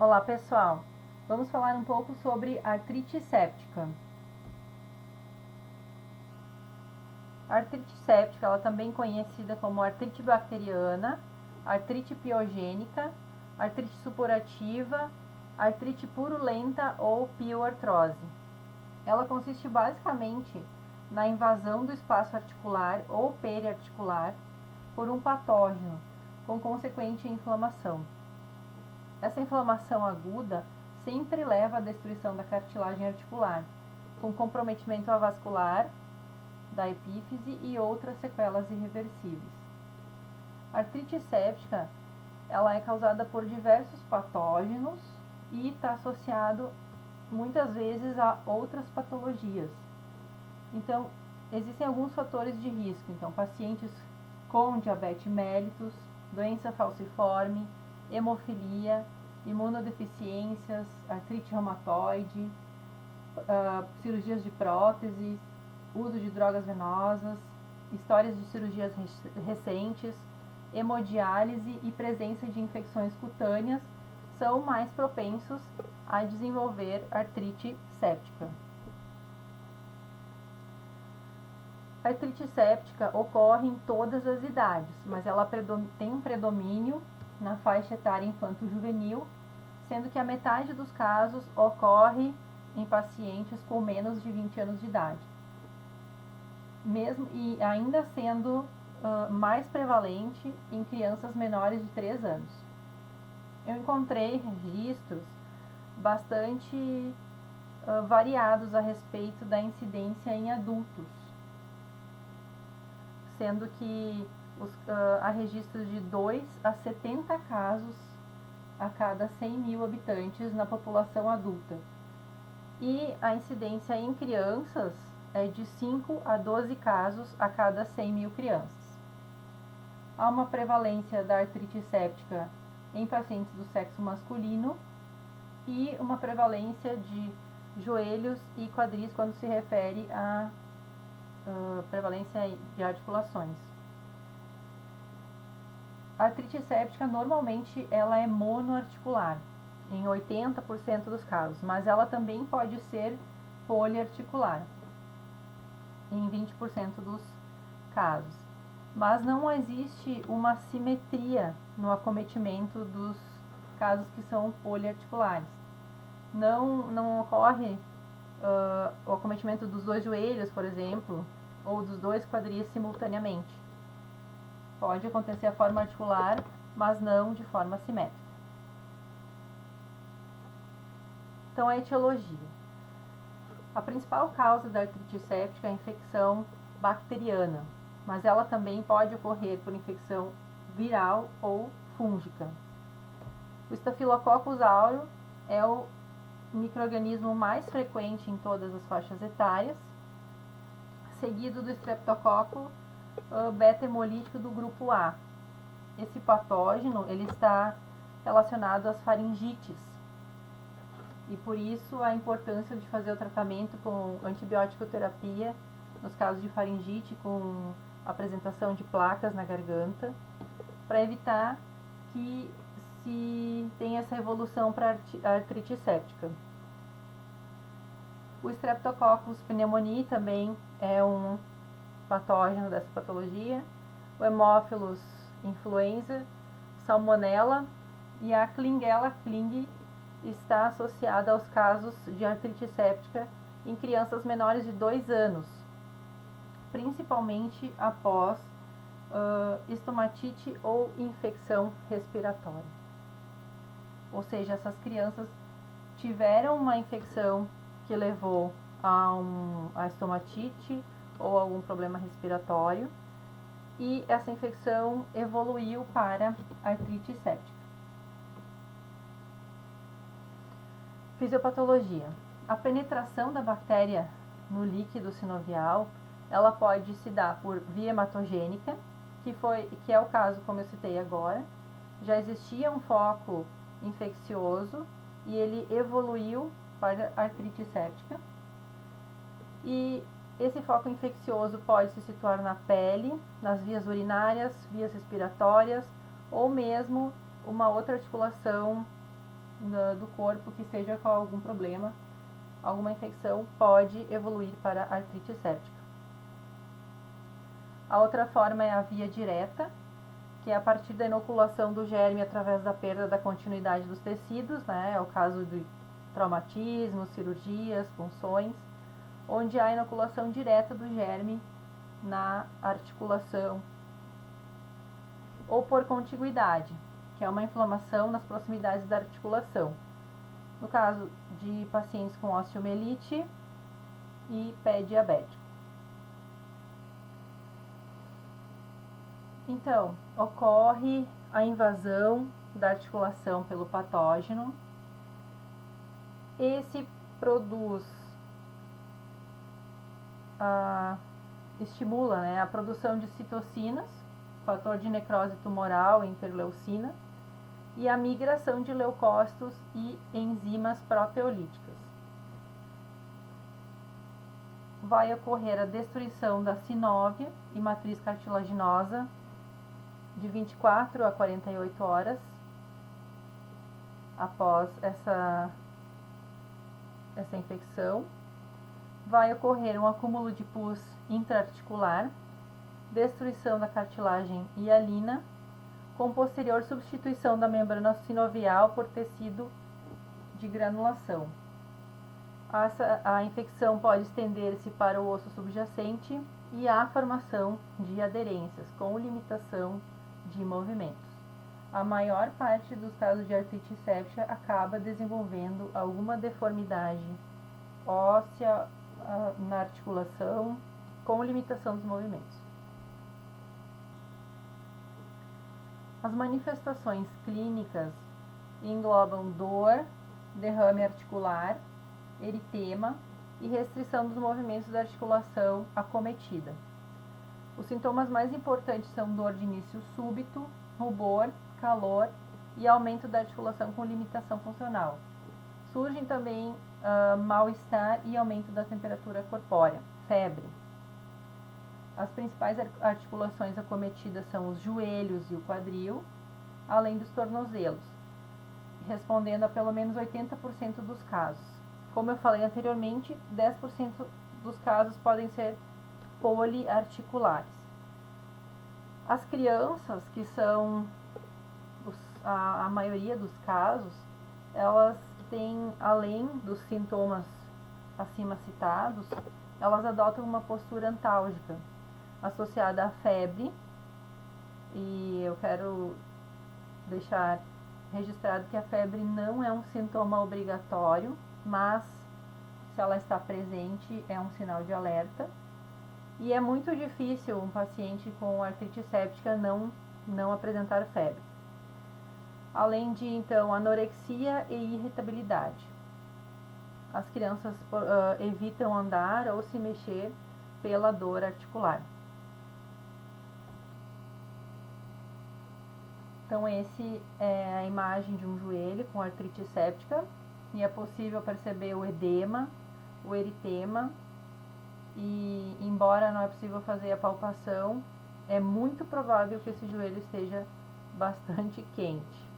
Olá pessoal, vamos falar um pouco sobre artrite séptica. A artrite séptica, ela também conhecida como artrite bacteriana, artrite piogênica, artrite supurativa, artrite purulenta ou pioartrose. Ela consiste basicamente na invasão do espaço articular ou periarticular por um patógeno, com consequente inflamação. Essa inflamação aguda sempre leva à destruição da cartilagem articular, com comprometimento avascular da epífise e outras sequelas irreversíveis. A artrite séptica, ela é causada por diversos patógenos e está associado muitas vezes a outras patologias. Então, existem alguns fatores de risco. Então, pacientes com diabetes mellitus, doença falciforme, hemofilia, imunodeficiências, artrite reumatoide, cirurgias de próteses, uso de drogas venosas, histórias de cirurgias recentes, hemodiálise e presença de infecções cutâneas são mais propensos a desenvolver artrite séptica. A artrite séptica ocorre em todas as idades, mas ela tem um predomínio na faixa etária infanto-juvenil, sendo que a metade dos casos ocorre em pacientes com menos de 20 anos de idade. Mesmo e ainda sendo mais prevalente em crianças menores de 3 anos. Eu encontrei registros bastante variados a respeito da incidência em adultos, sendo que há registros de 2 a 70 casos a cada 100 mil habitantes na população adulta. E a incidência em crianças é de 5 a 12 casos a cada 100 mil crianças. Há uma prevalência da artrite séptica em pacientes do sexo masculino e uma prevalência de joelhos e quadris quando se refere à prevalência de articulações. A artrite séptica normalmente ela é monoarticular, em 80% dos casos, mas ela também pode ser poliarticular, em 20% dos casos. Mas não existe uma simetria no acometimento dos casos que são poliarticulares. Não ocorre o acometimento dos 2 joelhos, por exemplo, ou dos 2 quadris simultaneamente. Pode acontecer a forma articular, mas não de forma simétrica. Então, a etiologia. A principal causa da artrite séptica é a infecção bacteriana, mas ela também pode ocorrer por infecção viral ou fúngica. O Staphylococcus aureus é o micro-organismo mais frequente em todas as faixas etárias, seguido do Streptococcus beta-hemolítico do grupo A. Esse patógeno ele está relacionado às faringites e por isso a importância de fazer o tratamento com antibiótico terapia nos casos de faringite com apresentação de placas na garganta, para evitar que se tenha essa evolução para a artrite séptica. O Streptococcus pneumoniae também é um patógeno dessa patologia, o Haemophilus influenza, Salmonella e a Klebsiella Kling está associada aos casos de artrite séptica em crianças menores de 2 anos, principalmente após estomatite ou infecção respiratória. Ou seja, essas crianças tiveram uma infecção que levou a estomatite ou algum problema respiratório e essa infecção evoluiu para artrite séptica. Fisiopatologia. A penetração da bactéria no líquido sinovial, ela pode se dar por via hematogênica, que é o caso como eu citei agora. Já existia um foco infeccioso e ele evoluiu para artrite séptica. E esse foco infeccioso pode se situar na pele, nas vias urinárias, vias respiratórias ou mesmo uma outra articulação do corpo que esteja com algum problema, alguma infecção, pode evoluir para artrite séptica. A outra forma é a via direta, que é a partir da inoculação do germe através da perda da continuidade dos tecidos, né? É o caso de traumatismos, cirurgias, punções, onde há inoculação direta do germe na articulação, ou por contiguidade, que é uma inflamação nas proximidades da articulação, no caso de pacientes com osteomielite e pé diabético. Então, ocorre a invasão da articulação pelo patógeno. Esse produz, estimula, né, a produção de citocinas, fator de necrose tumoral, interleucina, e a migração de leucócitos e enzimas proteolíticas. Vai ocorrer a destruição da sinóvia e matriz cartilaginosa de 24 a 48 horas após essa infecção. Vai ocorrer um acúmulo de pus intraarticular, destruição da cartilagem hialina, com posterior substituição da membrana sinovial por tecido de granulação. A infecção pode estender-se para o osso subjacente e há formação de aderências, com limitação de movimentos. A maior parte dos casos de artrite séptica acaba desenvolvendo alguma deformidade óssea na articulação, com limitação dos movimentos. As manifestações clínicas englobam dor, derrame articular, eritema e restrição dos movimentos da articulação acometida. Os sintomas mais importantes são dor de início súbito, rubor, calor e aumento da articulação com limitação funcional. Surgem também mal-estar e aumento da temperatura corpórea, febre. As principais articulações acometidas são os joelhos e o quadril, além dos tornozelos, respondendo a pelo menos 80% dos casos. Como eu falei anteriormente, 10% dos casos podem ser poliarticulares. As crianças, que são a maioria dos casos, elas têm, além dos sintomas acima citados, elas adotam uma postura antálgica, associada à febre, e eu quero deixar registrado que a febre não é um sintoma obrigatório, mas se ela está presente é um sinal de alerta. E é muito difícil um paciente com artrite séptica não apresentar febre. Além de, então, anorexia e irritabilidade. As crianças evitam andar ou se mexer pela dor articular. Então, esse é a imagem de um joelho com artrite séptica, e é possível perceber o edema, o eritema, e embora não é possível fazer a palpação, é muito provável que esse joelho esteja bastante quente.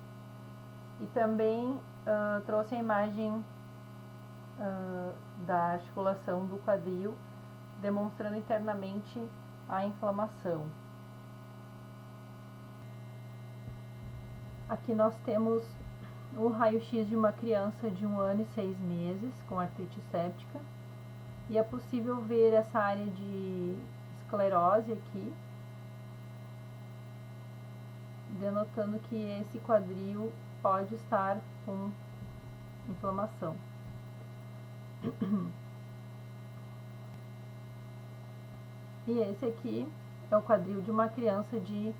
E também trouxe a imagem da articulação do quadril, demonstrando internamente a inflamação. Aqui nós temos o raio-x de uma criança de 1 ano e 6 meses com artrite séptica, e é possível ver essa área de esclerose aqui, denotando que esse quadril pode estar com inflamação. E esse aqui é o quadril de uma criança de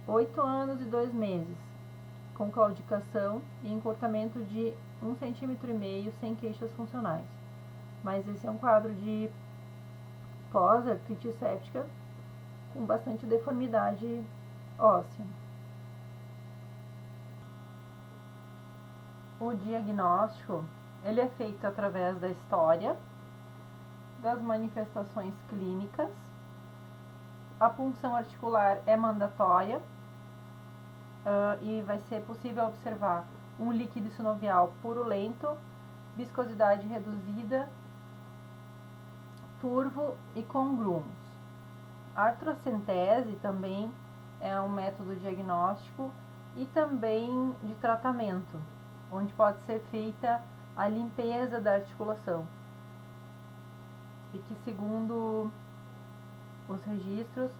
8 anos e 2 meses, com claudicação e encurtamento de 1,5 cm sem queixas funcionais. Mas esse é um quadro de pós-artrite séptica com bastante deformidade óssea. O diagnóstico, ele é feito através da história, das manifestações clínicas. A punção articular é mandatória e vai ser possível observar um líquido sinovial purulento, viscosidade reduzida, turvo e com grumos. A artrocentese também é um método diagnóstico e também de tratamento, onde pode ser feita a limpeza da articulação. E que, segundo os registros,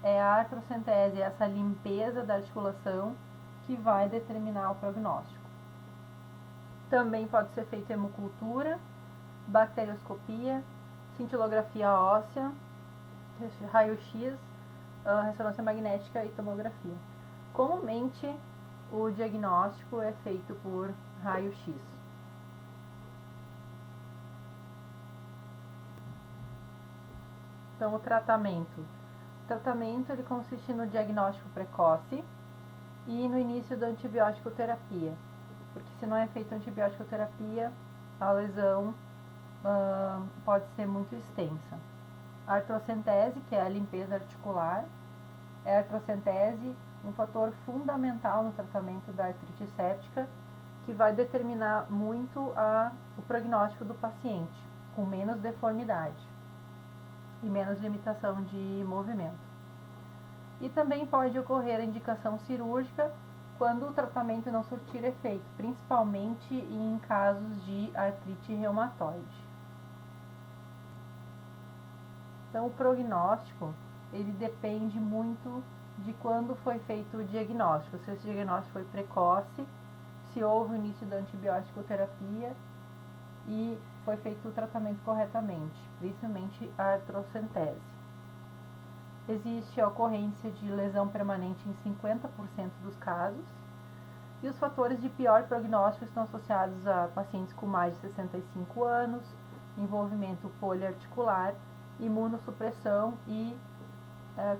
é a artrocentese, essa limpeza da articulação, que vai determinar o prognóstico. Também pode ser feita hemocultura, bacterioscopia, cintilografia óssea, raio-x, ressonância magnética e tomografia. Comumente, o diagnóstico é feito por raio-x. Então, o tratamento. O tratamento ele consiste no diagnóstico precoce e no início da antibiótico-terapia, porque se não é feita antibiótico-terapia, a lesão pode ser muito extensa. A artrocentese, que é a limpeza articular, é a artrocentese um fator fundamental no tratamento da artrite séptica, que vai determinar muito o prognóstico do paciente, com menos deformidade e menos limitação de movimento. E também pode ocorrer a indicação cirúrgica quando o tratamento não surtir efeito, principalmente em casos de artrite reumatoide. Então, o prognóstico, ele depende muito de quando foi feito o diagnóstico, se esse diagnóstico foi precoce, se houve o início da antibiótico-terapia e foi feito o tratamento corretamente, principalmente a artrocentese. Existe a ocorrência de lesão permanente em 50% dos casos, e os fatores de pior prognóstico estão associados a pacientes com mais de 65 anos, envolvimento poliarticular, imunossupressão e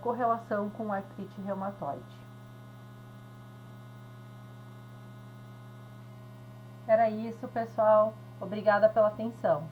correlação com artrite reumatoide. Era isso, pessoal. Obrigada pela atenção.